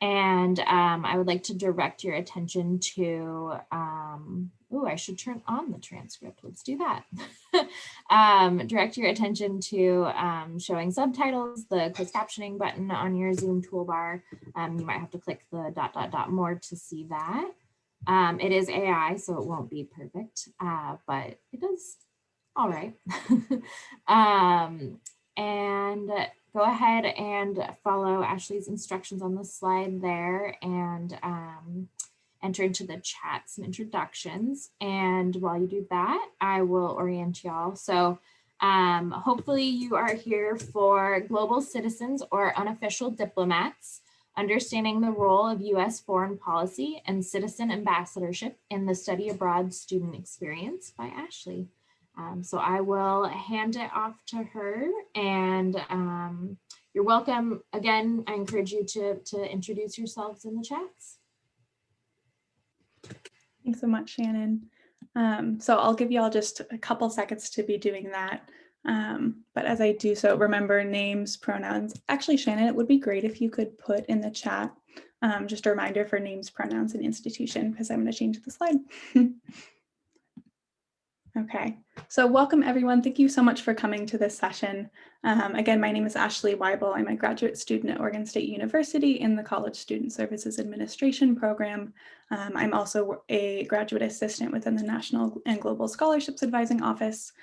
And I would like to direct your attention to, I should turn on the transcript. Let's do that. Direct your attention to showing subtitles, the closed captioning button on your Zoom toolbar. You might have to click the ... more to see that. It is AI, so it won't be perfect, but it does all right. And go ahead and follow Ashley's instructions on the slide there and enter into the chat some introductions. And while you do that, I will orient y'all. So hopefully you are here for Global Citizens or Unofficial Diplomats, Understanding the Role of U.S. Foreign Policy and Citizen Ambassadorship in the Study Abroad Student Experience by Ashley. So I will hand it off to her, and you're welcome. Again, I encourage you to introduce yourselves in the chats. Thanks so much, Shannon. So I'll give you all just a couple seconds to be doing that. But as I do so, remember names, pronouns. Actually, Shannon, it would be great if you could put in the chat just a reminder for names, pronouns, and institution, because I'm going to change the slide. Okay, so welcome everyone. Thank you so much for coming to this session. Again, my name is Ashley Weibel. I'm a graduate student at Oregon State University in the College Student Services Administration program. I'm also a graduate assistant within the National and Global Scholarships Advising Office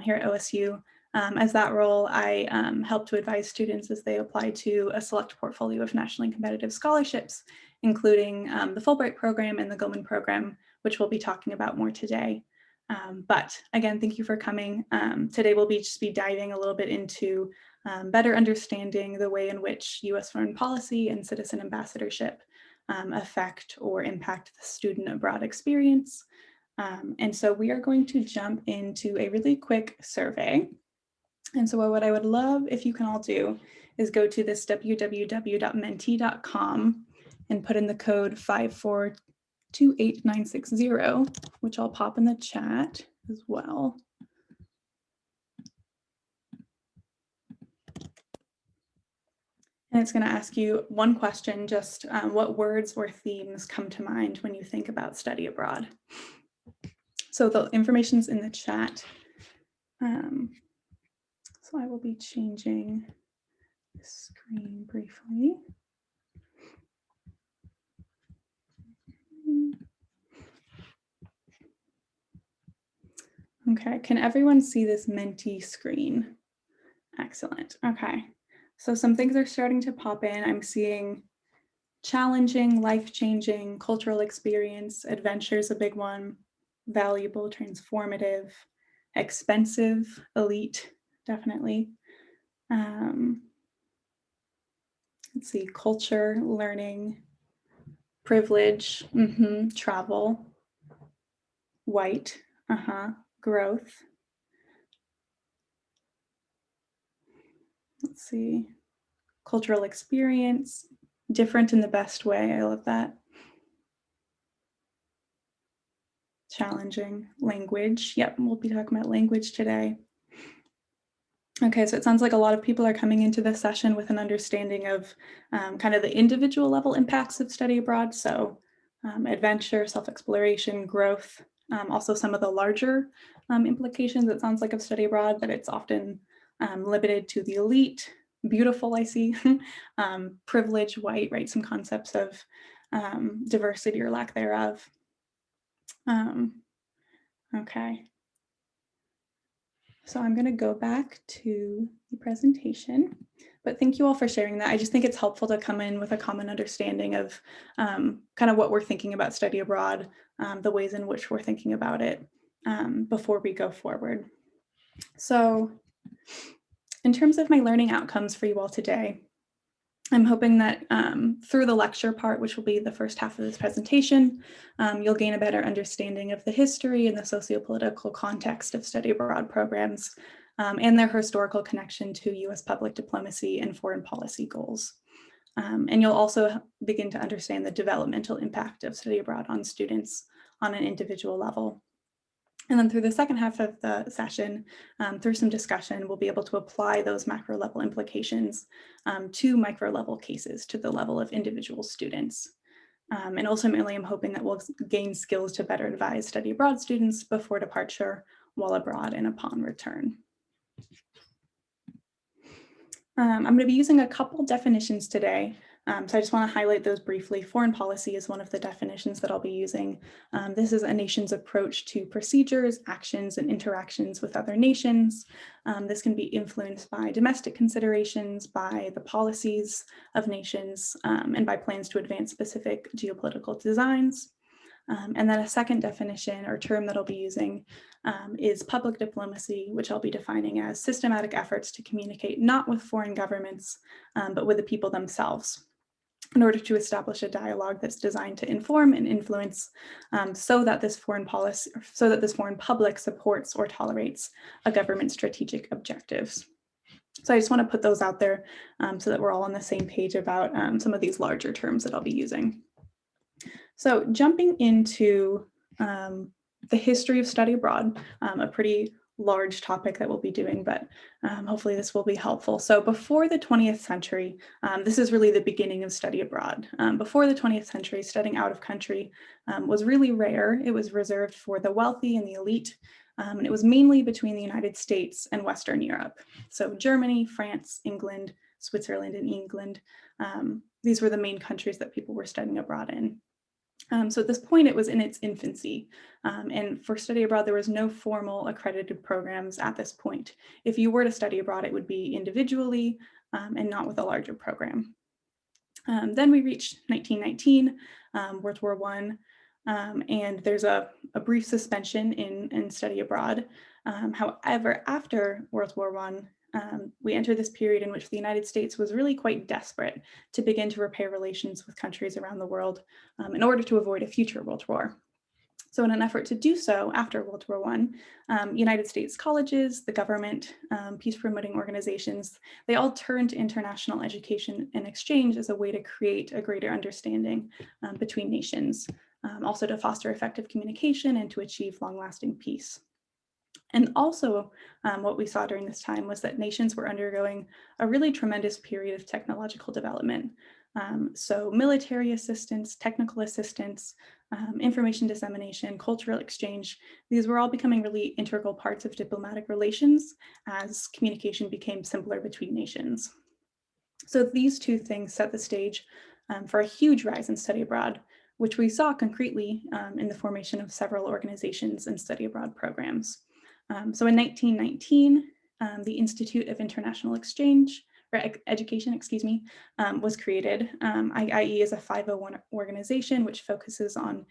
here at OSU. As that role, I help to advise students as they apply to a select portfolio of nationally competitive scholarships, including the Fulbright program and the Gilman program, which we'll be talking about more today. But again, thank you for coming. Today we'll just be diving a little bit into better understanding the way in which U.S. foreign policy and citizen ambassadorship affect or impact the student abroad experience. And so we are going to jump into a really quick survey. And so what I would love if you can all do is go to this www.menti.com and put in the code 5428960, which I'll pop in the chat as well. And it's going to ask you one question, just what words or themes come to mind when you think about study abroad? So the information's in the chat. So I will be changing the screen briefly. Okay, can everyone see this Menti screen? Excellent, okay. So some things are starting to pop in. I'm seeing challenging, life-changing, cultural experience, adventure is a big one, valuable, transformative, expensive, elite, definitely. Let's see, culture, learning, privilege, travel, white, growth. Let's see, cultural experience, different in the best way. I love that. Challenging, language. Yep, we'll be talking about language today. Okay, so it sounds like a lot of people are coming into this session with an understanding of kind of the individual level impacts of study abroad. So adventure, self-exploration, growth, also some of the larger implications, it sounds like, of study abroad, that it's often limited to the elite, beautiful, I see, privilege, white, right? Some concepts of diversity or lack thereof. Okay. So I'm going to go back to the presentation, but thank you all for sharing that. I just think it's helpful to come in with a common understanding of kind of what we're thinking about study abroad, the ways in which we're thinking about it before we go forward. So in terms of my learning outcomes for you all today, I'm hoping that through the lecture part, which will be the first half of this presentation, you'll gain a better understanding of the history and the sociopolitical context of study abroad programs and their historical connection to U.S. public diplomacy and foreign policy goals. And you'll also begin to understand the developmental impact of study abroad on students on an individual level. And then through the second half of the session, through some discussion, we'll be able to apply those macro level implications to micro level cases, to the level of individual students. And ultimately, I'm hoping that we'll gain skills to better advise study abroad students before departure, while abroad, and upon return. I'm going to be using a couple definitions today. So I just want to highlight those briefly. Foreign policy is one of the definitions that I'll be using. This is a nation's approach to procedures, actions, and interactions with other nations. This can be influenced by domestic considerations, by the policies of nations, and by plans to advance specific geopolitical designs. And then a second definition or term that I'll be using is public diplomacy, which I'll be defining as systematic efforts to communicate not with foreign governments, but with the people themselves, in order to establish a dialogue that's designed to inform and influence, so that this foreign public supports or tolerates a government's strategic objectives. So I just want to put those out there so that we're all on the same page about some of these larger terms that I'll be using. So jumping into the history of study abroad, a pretty large topic that we'll be doing, but hopefully this will be helpful. So before the 20th century, this is really the beginning of study abroad. Before the 20th century, studying out of country was really rare. It was reserved for the wealthy and the elite, and it was mainly between the United States and Western Europe. So Germany, France, England, Switzerland, and England. These were the main countries that people were studying abroad in. So at this point, it was in its infancy. And for study abroad, there was no formal accredited programs at this point. If you were to study abroad, it would be individually and not with a larger program. Then we reached 1919, World War I, and there's a brief suspension in study abroad. However, after World War I, we entered this period in which the United States was really quite desperate to begin to repair relations with countries around the world in order to avoid a future World War. So in an effort to do so after World War I, United States colleges, the government, peace-promoting organizations, they all turned to international education and exchange as a way to create a greater understanding between nations, also to foster effective communication and to achieve long-lasting peace. And also what we saw during this time was that nations were undergoing a really tremendous period of technological development. So military assistance, technical assistance, information dissemination, cultural exchange, these were all becoming really integral parts of diplomatic relations as communication became simpler between nations. So these two things set the stage for a huge rise in study abroad, which we saw concretely in the formation of several organizations and study abroad programs. So in 1919, the Institute of International Exchange, or Education, was created. IIE is a 501 organization which focuses on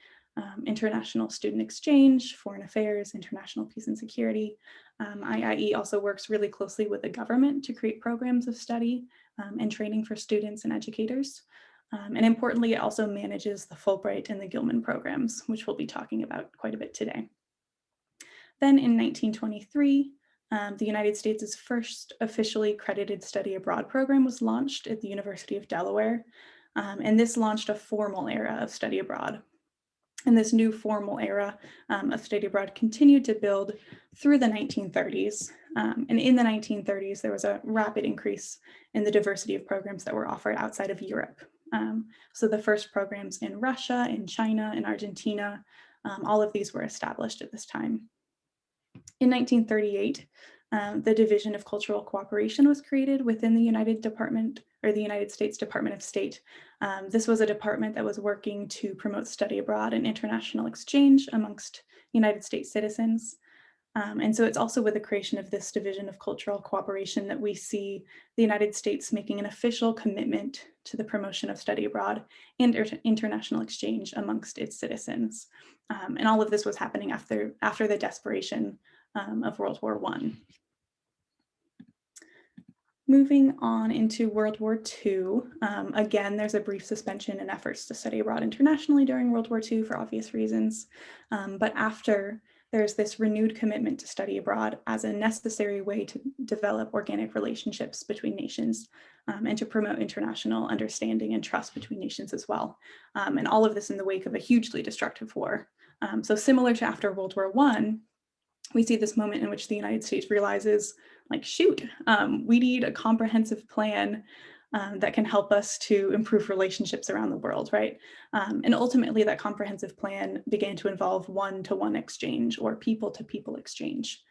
international student exchange, foreign affairs, international peace and security. IIE also works really closely with the government to create programs of study and training for students and educators. And importantly, it also manages the Fulbright and the Gilman programs, which we'll be talking about quite a bit today. Then in 1923, the United States' first officially credited study abroad program was launched at the University of Delaware. And this launched a formal era of study abroad. And this new formal era of study abroad continued to build through the 1930s. And in the 1930s, there was a rapid increase in the diversity of programs that were offered outside of Europe. So the first programs in Russia, in China, in Argentina, all of these were established at this time. In 1938, the Division of Cultural Cooperation was created within the United States Department of State. This was a department that was working to promote study abroad and international exchange amongst United States citizens. And so it's also with the creation of this Division of Cultural Cooperation that we see the United States making an official commitment to the promotion of study abroad and international exchange amongst its citizens. And all of this was happening after the desperation of World War I. Moving on into World War II, again, there's a brief suspension in efforts to study abroad internationally during World War II for obvious reasons. But after, there's this renewed commitment to study abroad as a necessary way to develop organic relationships between nations and to promote international understanding and trust between nations as well. And all of this in the wake of a hugely destructive war. So similar to after World War I, we see this moment in which the United States realizes, like, shoot, we need a comprehensive plan that can help us to improve relationships around the world, right? And ultimately, that comprehensive plan began to involve one-to-one exchange or people-to-people exchange.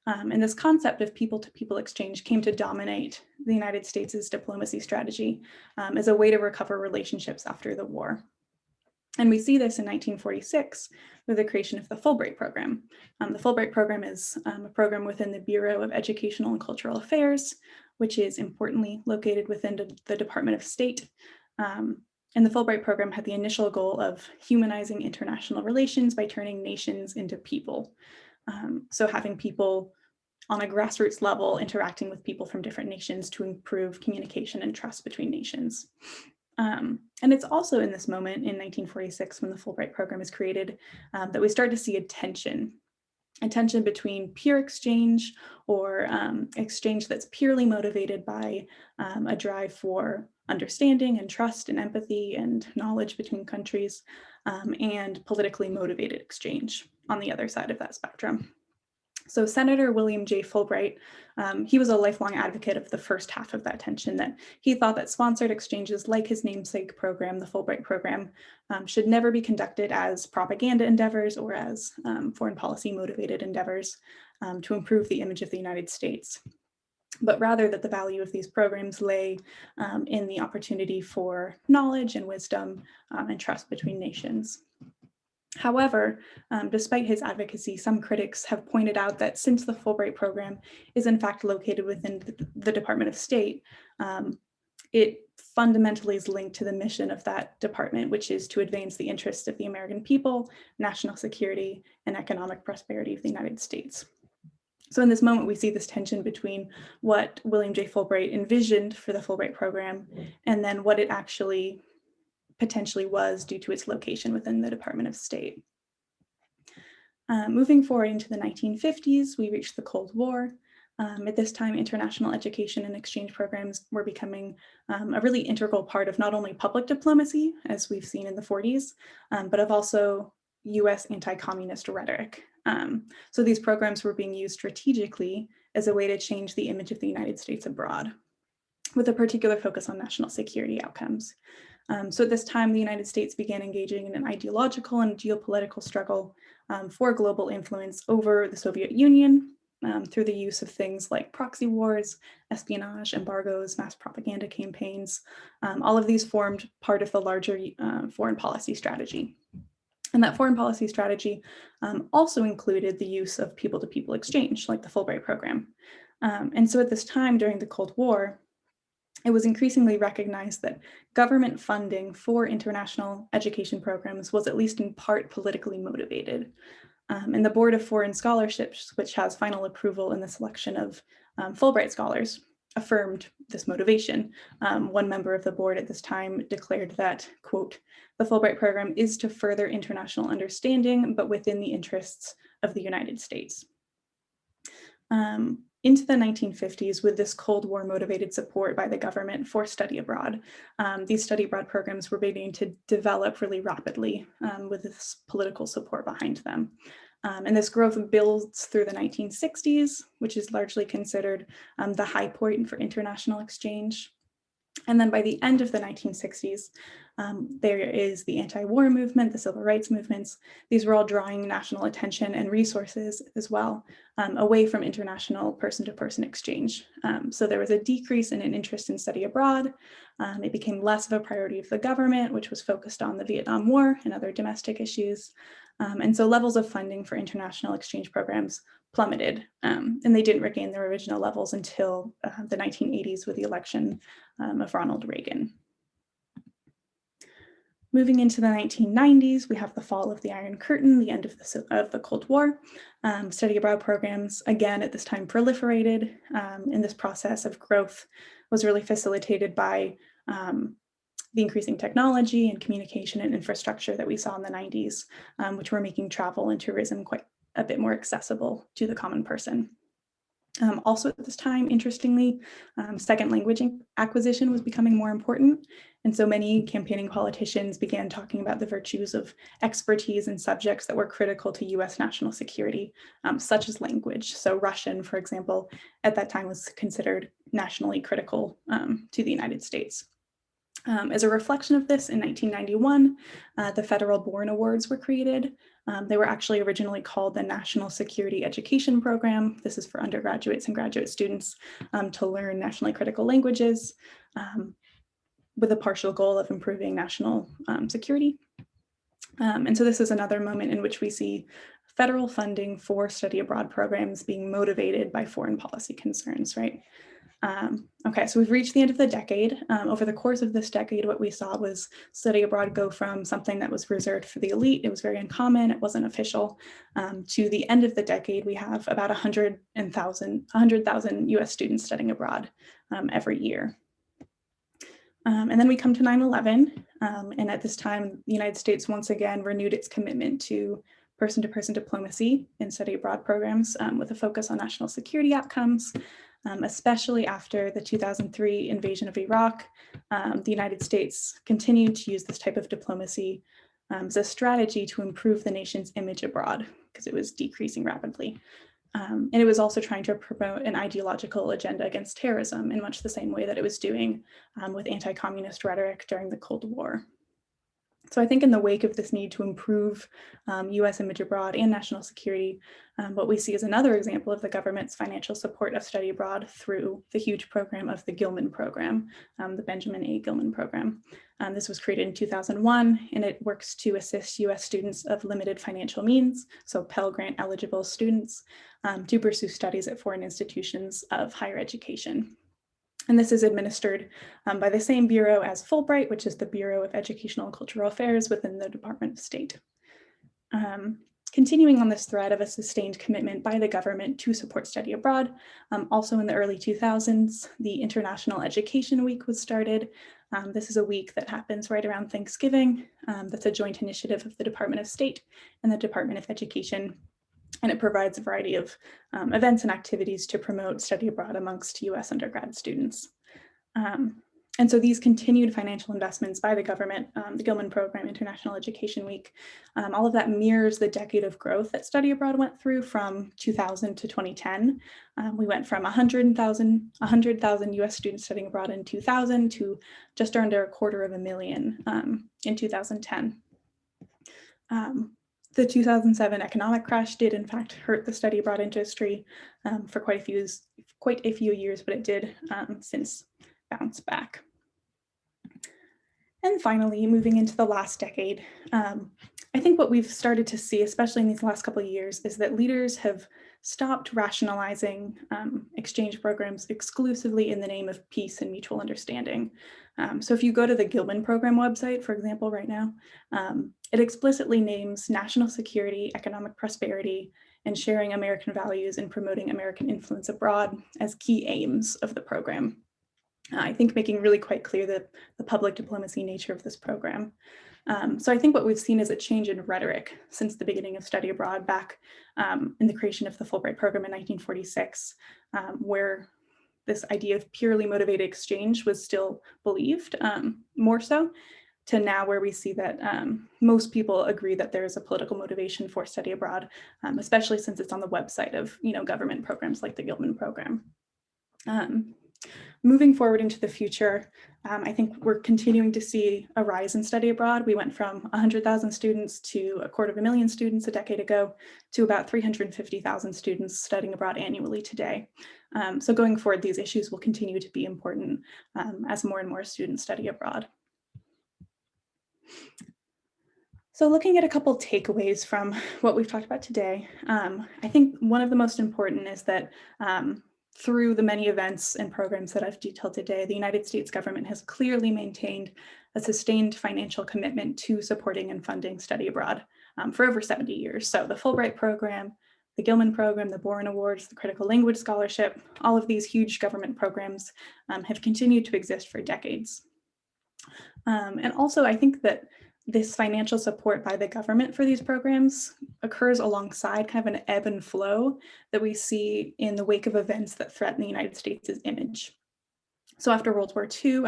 And this concept of people-to-people exchange came to dominate the United States' diplomacy strategy as a way to recover relationships after the war. And we see this in 1946 with the creation of the Fulbright program. The Fulbright program is a program within the Bureau of Educational and Cultural Affairs, which is importantly located within the Department of State. And the Fulbright program had the initial goal of humanizing international relations by turning nations into people. So having people on a grassroots level interacting with people from different nations to improve communication and trust between nations. And it's also in this moment in 1946, when the Fulbright program is created, that we start to see a tension between pure exchange or exchange that's purely motivated by a drive for understanding and trust and empathy and knowledge between countries, and politically motivated exchange on the other side of that spectrum. So Senator William J. Fulbright, he was a lifelong advocate of the first half of that tension, that he thought that sponsored exchanges like his namesake program, the Fulbright program, should never be conducted as propaganda endeavors or as foreign policy motivated endeavors to improve the image of the United States, but rather that the value of these programs lay in the opportunity for knowledge and wisdom and trust between nations. However, despite his advocacy, some critics have pointed out that since the Fulbright program is in fact located within the Department of State, it fundamentally is linked to the mission of that department, which is to advance the interests of the American people, national security, and economic prosperity of the United States. So in this moment, we see this tension between what William J. Fulbright envisioned for the Fulbright program and then what it actually potentially was due to its location within the Department of State. Moving forward into the 1950s, we reached the Cold War. At this time, international education and exchange programs were becoming a really integral part of not only public diplomacy, as we've seen in the 40s, but of also US anti-communist rhetoric. So these programs were being used strategically as a way to change the image of the United States abroad, with a particular focus on national security outcomes. So at this time, the United States began engaging in an ideological and geopolitical struggle for global influence over the Soviet Union through the use of things like proxy wars, espionage, embargoes, mass propaganda campaigns. All of these formed part of the larger foreign policy strategy. And that foreign policy strategy also included the use of people-to-people exchange, like the Fulbright program. And so at this time, during the Cold War, it was increasingly recognized that government funding for international education programs was at least in part politically motivated. And the Board of Foreign Scholarships, which has final approval in the selection of Fulbright scholars, affirmed this motivation. One member of the board at this time declared that, quote, "The Fulbright program is to further international understanding, but within the interests of the United States." Into the 1950s, with this Cold War motivated support by the government for study abroad, these study abroad programs were beginning to develop really rapidly with this political support behind them. And this growth builds through the 1960s, which is largely considered the high point for international exchange. And then by the end of the 1960s, there is the anti-war movement, the civil rights movements. These were all drawing national attention and resources as well away from international person-to-person exchange. So there was a decrease in an interest in study abroad. It became less of a priority of the government, which was focused on the Vietnam War and other domestic issues. And so levels of funding for international exchange programs plummeted, and they didn't regain their original levels until the 1980s with the election of Ronald Reagan. Moving into the 1990s, we have the fall of the Iron Curtain, the end of the Cold War. Study abroad programs, again, at this time proliferated, and this process of growth was really facilitated by the increasing technology and communication and infrastructure that we saw in the 90s, which were making travel and tourism quite a bit more accessible to the common person. Also at this time, interestingly, second language acquisition was becoming more important, And so many campaigning politicians began talking about the virtues of expertise in subjects that were critical to US national security, such as language. So Russian, for example, at that time was considered nationally critical to the United States. As a reflection of this, in 1991, the Federal Bourne Awards were created. They were actually originally called the National Security Education Program. This is for undergraduates and graduate students to learn nationally critical languages with a partial goal of improving national security. And so this is another moment in which we see federal funding for study abroad programs being motivated by foreign policy concerns, right? Okay, so we've reached the end of the decade. Over the course of this decade, what we saw was study abroad go from something that was reserved for the elite, it was very uncommon, it wasn't official, to the end of the decade, we have about 100,000 US students studying abroad every year. And then we come to 9/11, and at this time, the United States once again renewed its commitment to person-to-person diplomacy in study abroad programs with a focus on national security outcomes. Especially after the 2003 invasion of Iraq, the United States continued to use this type of diplomacy as a strategy to improve the nation's image abroad because it was decreasing rapidly. And it was also trying to promote an ideological agenda against terrorism in much the same way that it was doing with anti-communist rhetoric during the Cold War. So I think in the wake of this need to improve US image abroad and national security, what we see is another example of the government's financial support of study abroad through the huge program of the Gilman program, the Benjamin A. Gilman program. This was created in 2001, and it works to assist US students of limited financial means, so Pell Grant eligible students, to pursue studies at foreign institutions of higher education. And this is administered by the same bureau as Fulbright, which is the Bureau of Educational and Cultural Affairs within the Department of State. Continuing on this thread of a sustained commitment by the government to support study abroad, also in the early 2000s, the International Education Week was started. This is a week that happens right around Thanksgiving. That's a joint initiative of the Department of State and the Department of Education. And it provides a variety of events and activities to promote study abroad amongst US undergrad students. And so these continued financial investments by the government, the Gilman Program, International Education Week, all of that mirrors the decade of growth that study abroad went through from 2000 to 2010. We went from 100,000 US students studying abroad in 2000 to just under 250,000 in 2010. The 2007 economic crash did in fact hurt the study abroad industry for quite a few years, but it did since bounce back. And finally, moving into the last decade, I think what we've started to see, especially in these last couple of years, is that leaders have stopped rationalizing exchange programs exclusively in the name of peace and mutual understanding. So if you go to the Gilman Program website, for example, right now, it explicitly names national security, economic prosperity, and sharing American values and promoting American influence abroad as key aims of the program. I think making really quite clear the public diplomacy nature of this program. So I think what we've seen is a change in rhetoric since the beginning of study abroad back in the creation of the Fulbright program in 1946, where this idea of purely motivated exchange was still believed, more so, to now where we see that most people agree that there is a political motivation for study abroad, especially since it's on the website of government programs like the Gilman program. Moving forward into the future, I think we're continuing to see a rise in study abroad. We went from 100,000 students to 250,000 students a decade ago to about 350,000 students studying abroad annually today. So going forward, these issues will continue to be important as more and more students study abroad. So looking at a couple takeaways from what we've talked about today, I think one of the most important is that through the many events and programs that I've detailed today, the United States government has clearly maintained a sustained financial commitment to supporting and funding study abroad for over 70 years. So the Fulbright program, the Gilman program, the Bourne Awards, the Critical Language Scholarship, all of these huge government programs have continued to exist for decades. And also, I think that this financial support by the government for these programs occurs alongside kind of an ebb and flow that we see in the wake of events that threaten the United States' image. So after World War II,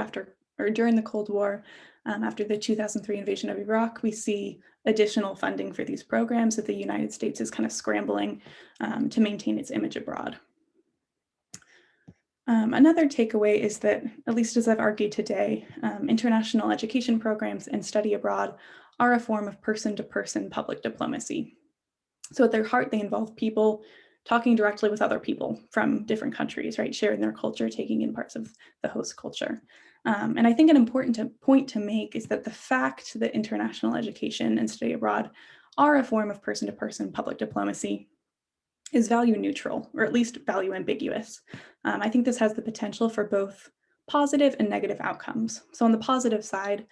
or during the Cold War, after the 2003 invasion of Iraq, we see additional funding for these programs that the United States is kind of scrambling to maintain its image abroad. Another takeaway is that, at least as I've argued today, international education programs and study abroad are a form of person-to-person public diplomacy. So at their heart, they involve people talking directly with other people from different countries, right? Sharing their culture, taking in parts of the host culture. And I think an important point to make is that the fact that international education and study abroad are a form of person-to-person public diplomacy is value neutral, or at least value ambiguous. I think this has the potential for both positive and negative outcomes. So on the positive side,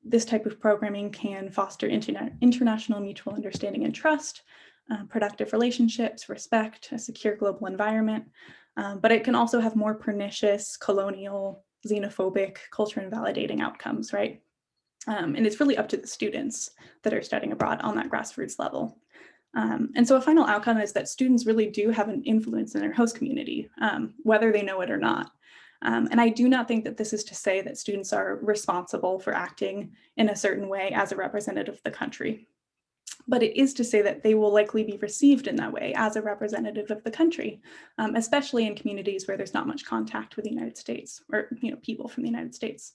this type of programming can foster international mutual understanding and trust, productive relationships, respect, a secure global environment, but it can also have more pernicious, colonial, xenophobic, culture invalidating outcomes, right? And it's really up to the students that are studying abroad on that grassroots level. And so a final outcome is that students really do have an influence in their host community, whether they know it or not. And I do not think that this is to say that students are responsible for acting in a certain way as a representative of the country. But it is to say that they will likely be received in that way as a representative of the country, especially in communities where there's not much contact with the United States or people from the United States.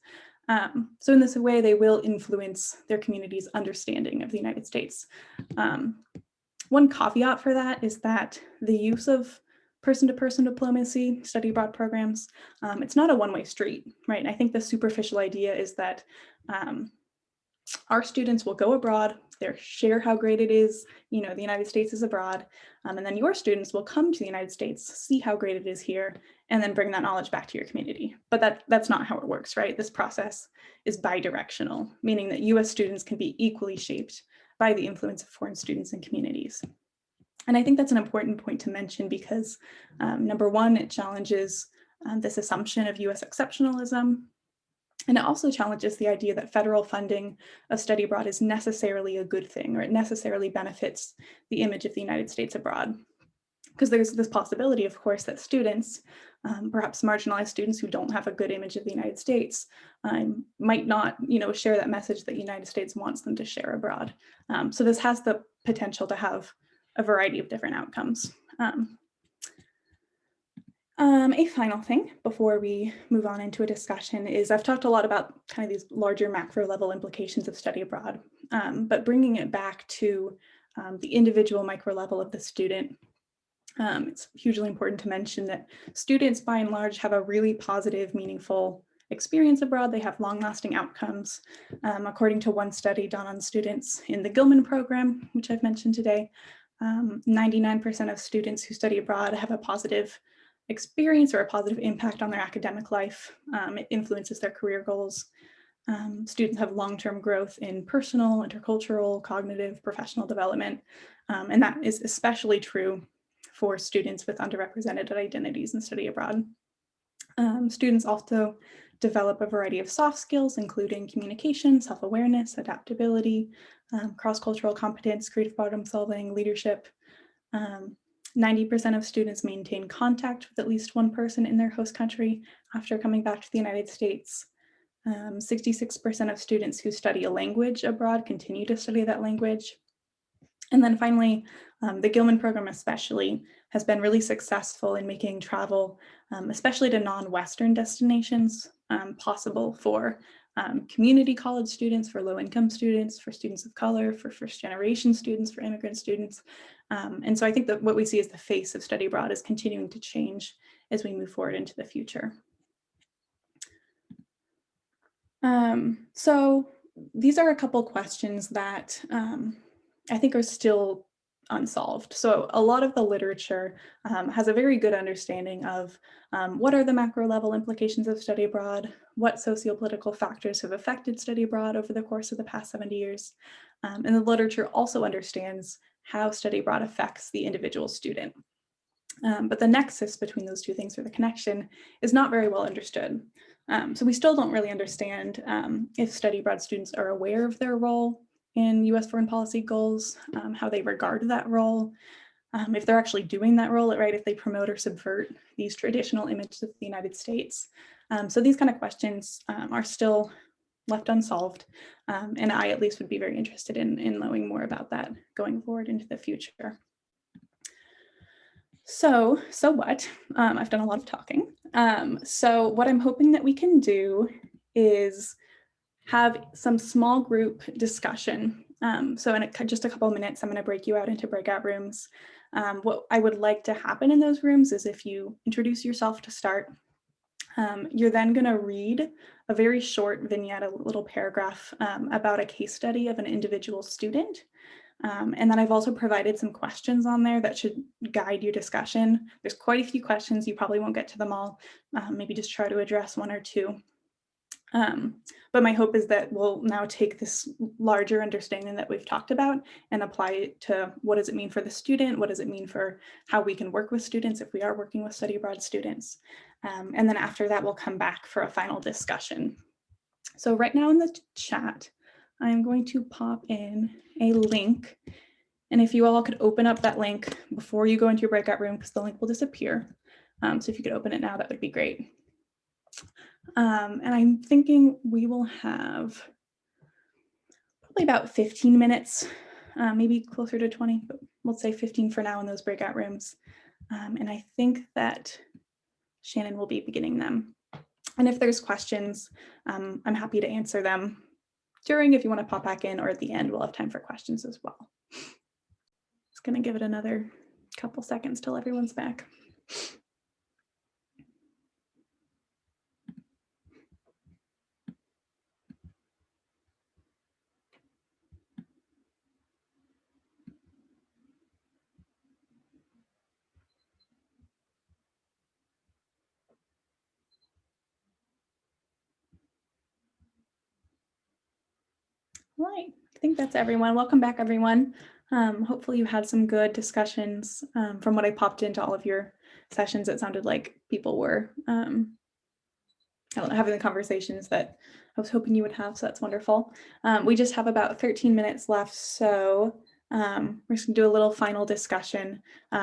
So in this way, they will influence their community's understanding of the United States. One caveat for that is that the use of person-to-person diplomacy, study abroad programs, it's not a one-way street, right? And I think the superficial idea is that our students will go abroad, they'll share how great it is, the United States is abroad, and then your students will come to the United States, see how great it is here, and then bring that knowledge back to your community. But that's not how it works, right? This process is bidirectional, meaning that US students can be equally shaped by the influence of foreign students and communities. And I think that's an important point to mention because number one, it challenges this assumption of US exceptionalism. And it also challenges the idea that federal funding of study abroad is necessarily a good thing, or it necessarily benefits the image of the United States abroad. Because there's this possibility, of course, that students, perhaps marginalized students who don't have a good image of the United States, might not, share that message that the United States wants them to share abroad. So this has the potential to have a variety of different outcomes. A final thing before we move on into a discussion is I've talked a lot about kind of these larger macro level implications of study abroad, but bringing it back to the individual micro level of the student. It's hugely important to mention that students by and large have a really positive, meaningful experience abroad. They have long-lasting outcomes. According to one study done on students in the Gilman program, which I've mentioned today, 99% of students who study abroad have a positive experience or a positive impact on their academic life. It influences their career goals. Students have long-term growth in personal, intercultural, cognitive, professional development. And that is especially true for students with underrepresented identities in study abroad. Students also develop a variety of soft skills, including communication, self-awareness, adaptability, cross-cultural competence, creative problem solving, leadership. 90% of students maintain contact with at least one person in their host country after coming back to the United States. 66% of students who study a language abroad continue to study that language. And then finally, the Gilman program especially has been really successful in making travel, especially to non-Western destinations, possible for community college students, for low-income students, for students of color, for first-generation students, for immigrant students. And so I think that what we see as the face of study abroad is continuing to change as we move forward into the future. So these are a couple questions that I think are still unsolved. So a lot of the literature has a very good understanding of what are the macro level implications of study abroad, what sociopolitical factors have affected study abroad over the course of the past 70 years. And the literature also understands how study abroad affects the individual student. But the nexus between those two things, or the connection, is not very well understood. So we still don't really understand if study abroad students are aware of their role in US foreign policy goals, how they regard that role. if they're actually doing that role, right? If they promote or subvert these traditional images of the United States. So these kind of questions are still left unsolved. And I at least would be very interested in knowing more about that going forward into the future. So what? I've done a lot of talking. So what I'm hoping that we can do is have some small group discussion. So in just a couple of minutes, I'm going to break you out into breakout rooms. What I would like to happen in those rooms is if you introduce yourself to start, you're then going to read a very short vignette, a little paragraph about a case study of an individual student. And then I've also provided some questions on there that should guide your discussion. There's quite a few questions. You probably won't get to them all. Maybe just try to address one or two. But my hope is that we'll now take this larger understanding that we've talked about and apply it to what does it mean for the student? What does it mean for how we can work with students if we are working with study abroad students? And then after that, we'll come back for a final discussion. So right now in the chat, I'm going to pop in a link. And if you all could open up that link before you go into your breakout room, because the link will disappear. So if you could open it now, that would be great. And I'm thinking we will have probably about 15 minutes, maybe closer to 20, but we'll say 15 for now in those breakout rooms. And I think that Shannon will be beginning them. And if there's questions, I'm happy to answer them during if you want to pop back in, or at the end, we'll have time for questions as well. Just going to give it another couple seconds till everyone's back. All right, I think that's everyone. Welcome back, everyone. Hopefully you had some good discussions. From what I popped into all of your sessions, it sounded like people were having the conversations that I was hoping you would have, so that's wonderful. We just have about 13 minutes left, so we're just gonna do a little final discussion.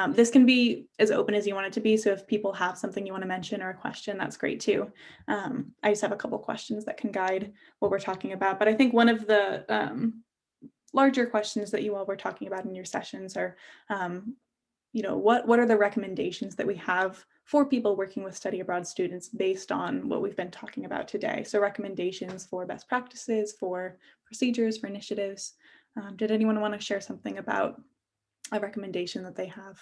This can be as open as you want it to be, so if people have something you want to mention or a question, that's great too. I just have a couple questions that can guide what we're talking about, but I think one of the larger questions that you all were talking about in your sessions are, what are the recommendations that we have for people working with study abroad students based on what we've been talking about today? So recommendations for best practices, for procedures, for initiatives. Did anyone want to share something about a recommendation that they have?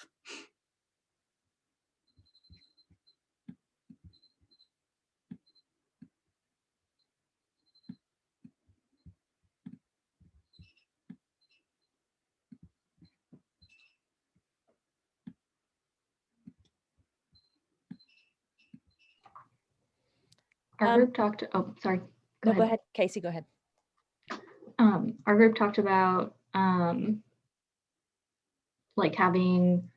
Our group talked, oh, sorry. Go ahead. Casey, go ahead. Our group talked about like having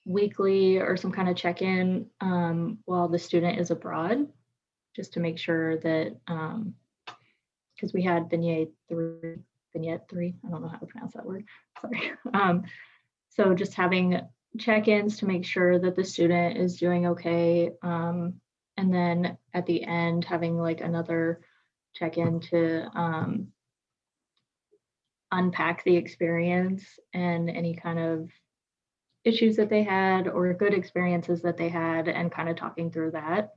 weekly or some kind of check-in while the student is abroad, just to make sure that, because we had vignette three, I don't know how to pronounce that word, sorry. So just having check-ins to make sure that the student is doing okay. And then at the end, having like another check-in to unpack the experience and any kind of issues that they had or good experiences that they had, and kind of talking through that.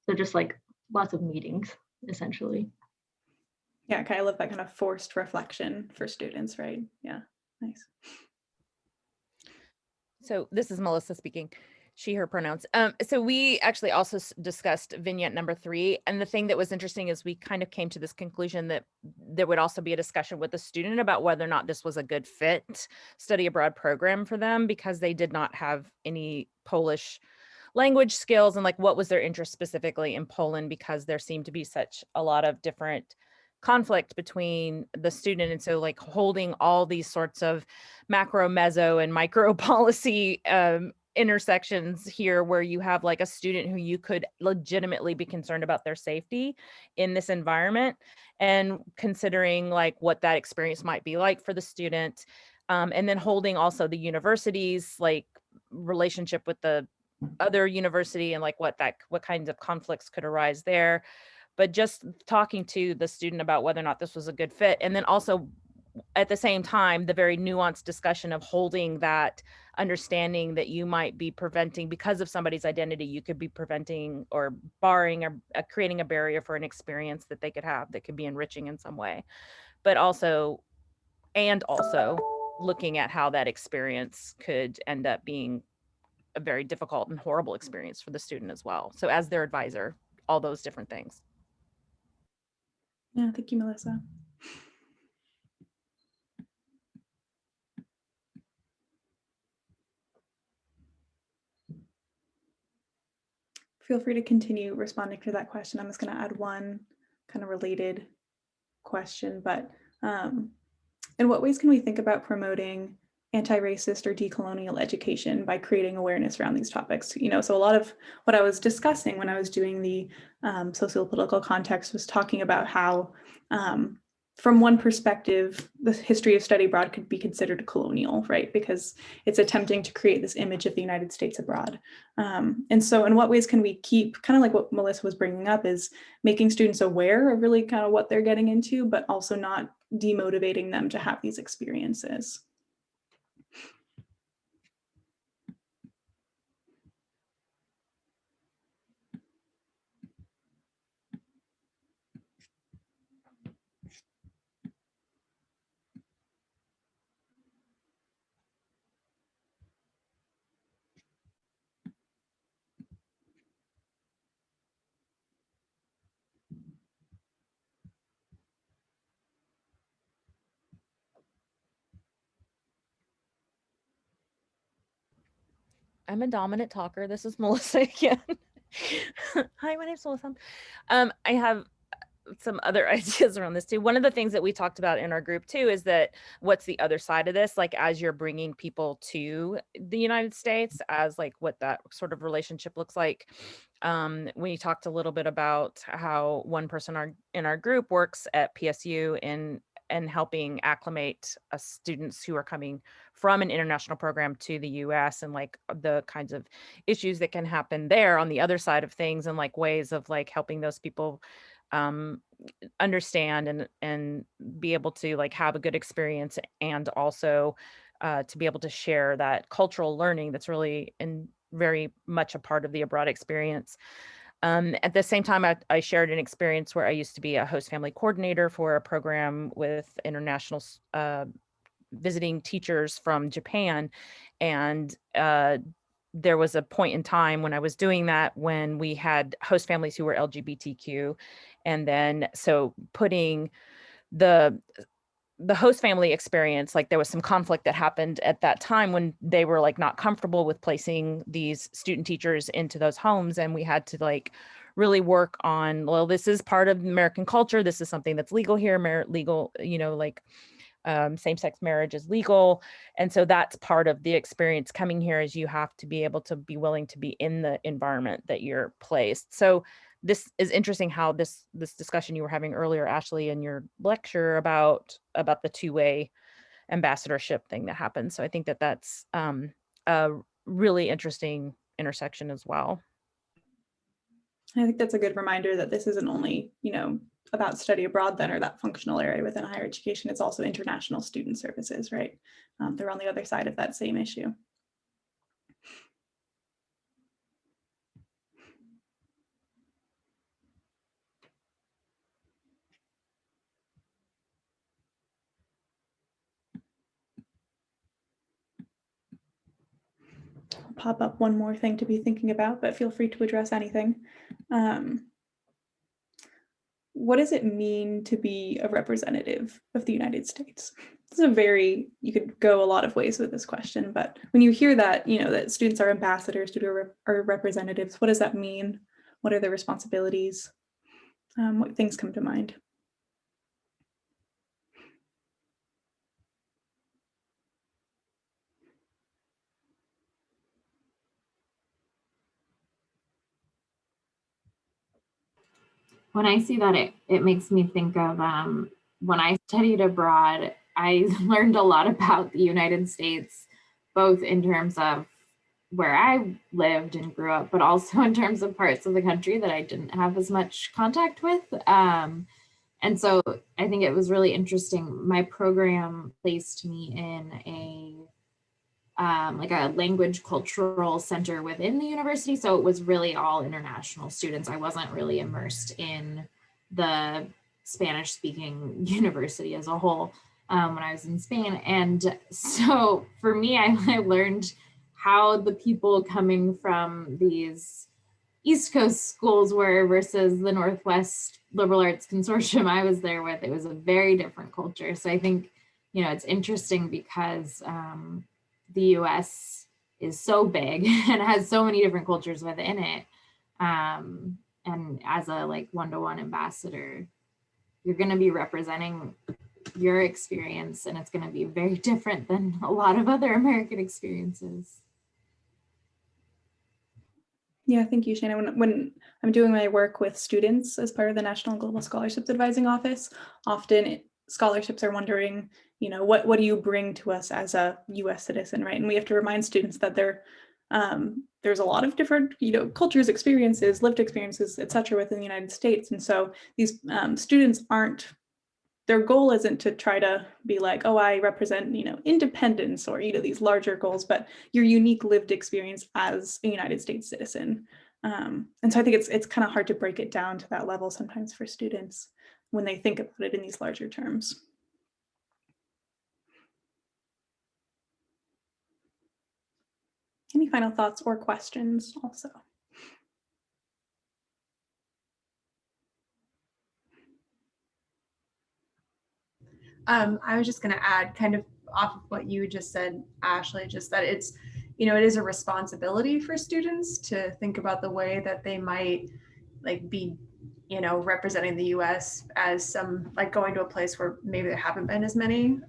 So just like lots of meetings, essentially. Yeah, okay, I love that kind of forced reflection for students, right? Yeah, nice. So this is Melissa speaking. She, her pronouns. So we actually also discussed vignette number 3. And the thing that was interesting is we kind of came to this conclusion that there would also be a discussion with the student about whether or not this was a good fit study abroad program for them, because they did not have any Polish language skills, and like what was their interest specifically in Poland, because there seemed to be such a lot of different conflict between the student. And so like holding all these sorts of macro, meso, and micro policy intersections here, where you have like a student who you could legitimately be concerned about their safety in this environment, and considering like what that experience might be like for the student, And then holding also the university's like relationship with the other university and like what kinds of conflicts could arise there. But just talking to the student about whether or not this was a good fit. And then also at the same time, the very nuanced discussion of holding that understanding that you might be preventing, because of somebody's identity, you could be preventing or barring or creating a barrier for an experience that they could have that could be enriching in some way. But also looking at how that experience could end up being a very difficult and horrible experience for the student as well. So as their advisor, all those different things. Yeah, thank you, Melissa. Feel free to continue responding to that question. I'm just going to add one kind of related question, but in what ways can we think about promoting anti-racist or decolonial education by creating awareness around these topics? You know, so a lot of what I was discussing when I was doing the sociopolitical context was talking about how from one perspective, the history of study abroad could be considered colonial, right? Because it's attempting to create this image of the United States abroad. And so in what ways can we keep, kind of like what Melissa was bringing up, is making students aware of really kind of what they're getting into, but also not demotivating them to have these experiences? I'm a dominant talker. This is Melissa again. Hi, my name's Melissa. I have some other ideas around this too. One of the things that we talked about in our group too is that what's the other side of this? Like as you're bringing people to the United States, as like what that sort of relationship looks like. We talked a little bit about how one person in our group works at PSU and helping acclimate students who are coming from an international program to the US, and like the kinds of issues that can happen there on the other side of things, and like ways of like helping those people understand and be able to like have a good experience, and also to be able to share that cultural learning that's really very much a part of the abroad experience. At the same time, I shared an experience where I used to be a host family coordinator for a program with international visiting teachers from Japan. And there was a point in time when I was doing that when we had host families who were LGBTQ. And then so putting the host family experience, like there was some conflict that happened at that time when they were like not comfortable with placing these student teachers into those homes. And we had to like really work on, well, this is part of American culture. This is something that's legal here, legal, you know, like same-sex marriage is legal. And so that's part of the experience coming here, is you have to be able to be willing to be in the environment that you're placed. So this is interesting how this discussion you were having earlier, Ashley, in your lecture about the two-way ambassadorship thing that happens. So I think that that's a really interesting intersection as well. I think that's a good reminder that this isn't only, you know, about study abroad then, or that functional area within higher education. It's also international student services, right? They're on the other side of that same issue. I'll pop up one more thing to be thinking about, but feel free to address anything. What does it mean to be a representative of the United States? This is you could go a lot of ways with this question, but when you hear that, you know, that students are ambassadors, students are representatives, what does that mean? What are their responsibilities? What things come to mind? When I see that, it makes me think of when I studied abroad, I learned a lot about the United States, both in terms of where I lived and grew up, but also in terms of parts of the country that I didn't have as much contact with. And so I think it was really interesting. My program placed me in like a language cultural center within the university. So it was really all international students. I wasn't really immersed in the Spanish speaking university as a whole when I was in Spain. And so for me, I learned how the people coming from these East Coast schools were versus the Northwest Liberal Arts Consortium I was there with. It was a very different culture. So I think, you know, it's interesting because the US is so big and has so many different cultures within it. And as a like one-to-one ambassador, you're going to be representing your experience, and it's going to be very different than a lot of other American experiences. Yeah, thank you, Shannon. When I'm doing my work with students as part of the National Global Scholarships Advising Office, often scholarships are wondering, you know, what do you bring to us as a US citizen, right? And we have to remind students that there's a lot of different, you know, cultures, experiences, lived experiences, et cetera, within the United States. And so these students their goal isn't to try to be like, oh, I represent, you know, independence or, you know, these larger goals, but your unique lived experience as a United States citizen. And so I think it's kind of hard to break it down to that level sometimes for students when they think about it in these larger terms. Any final thoughts or questions also? I was just going to add, kind of off of what you just said, Ashley, just that it's, you know, it is a responsibility for students to think about the way that they might like be, you know, representing the US as some, like going to a place where maybe there haven't been as many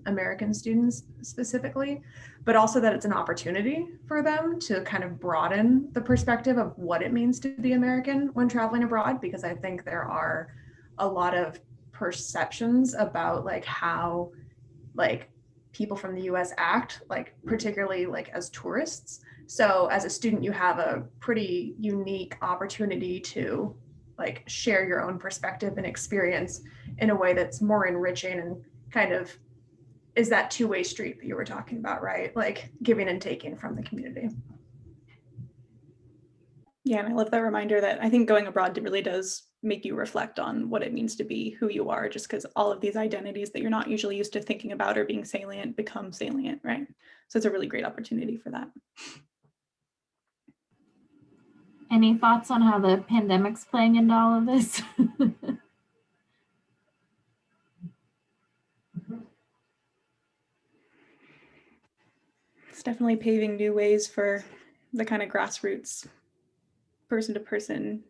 American students specifically, but also that it's an opportunity for them to kind of broaden the perspective of what it means to be American when traveling abroad, because I think there are a lot of perceptions about like how like people from the US act, like particularly like as tourists. So as a student, you have a pretty unique opportunity to like share your own perspective and experience in a way that's more enriching and kind of is that two-way street that you were talking about, right? Like giving and taking from the community. Yeah, and I love that reminder that I think going abroad really does make you reflect on what it means to be who you are, just because all of these identities that you're not usually used to thinking about or being salient become salient, right? So it's a really great opportunity for that. Any thoughts on how the pandemic's playing into all of this? It's definitely paving new ways for the kind of grassroots, person to person,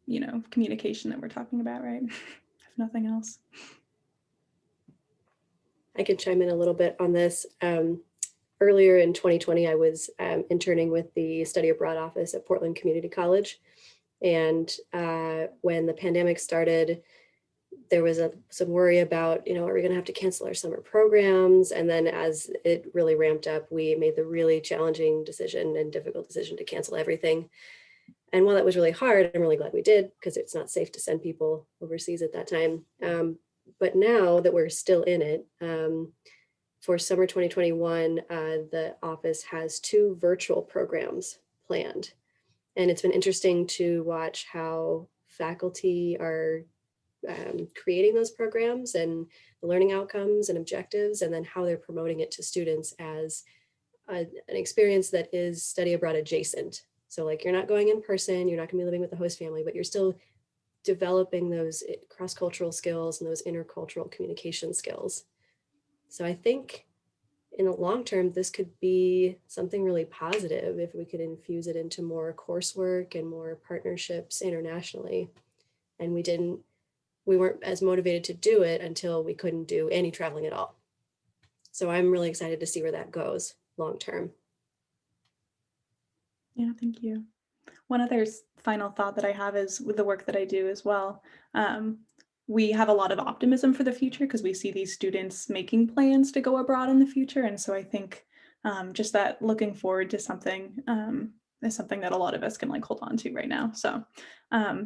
you know, communication that we're talking about, right? If nothing else. I can chime in a little bit on this. Earlier in 2020, I was interning with the Study Abroad office at Portland Community College. And when the pandemic started, there was some worry about, you know, are we going to have to cancel our summer programs? And then as it really ramped up, we made the really challenging decision and difficult decision to cancel everything. And while that was really hard, I'm really glad we did, because it's not safe to send people overseas at that time. But now that we're still in it, for summer 2021, the office has 2 virtual programs planned. And it's been interesting to watch how faculty are creating those programs and the learning outcomes and objectives, and then how they're promoting it to students as an experience that is study abroad adjacent. So like you're not going in person, you're not gonna be living with the host family, but you're still developing those cross-cultural skills and those intercultural communication skills. So I think in the long term, this could be something really positive if we could infuse it into more coursework and more partnerships internationally. And we weren't as motivated to do it until we couldn't do any traveling at all. So I'm really excited to see where that goes long term. Yeah, thank you. One other final thought that I have is with the work that I do as well. we have a lot of optimism for the future because we see these students making plans to go abroad in the future. And so I think just that looking forward to something is something that a lot of us can like hold on to right now. So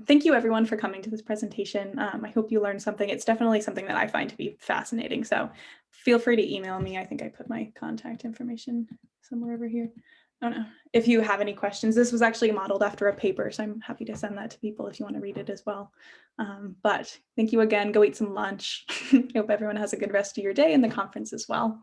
thank you everyone for coming to this presentation. I hope you learned something. It's definitely something that I find to be fascinating. So feel free to email me. I think I put my contact information somewhere over here. I don't know if you have any questions. This was actually modeled after a paper, so I'm happy to send that to people if you want to read it as well. But thank you again. Go eat some lunch. I hope everyone has a good rest of your day and the conference as well.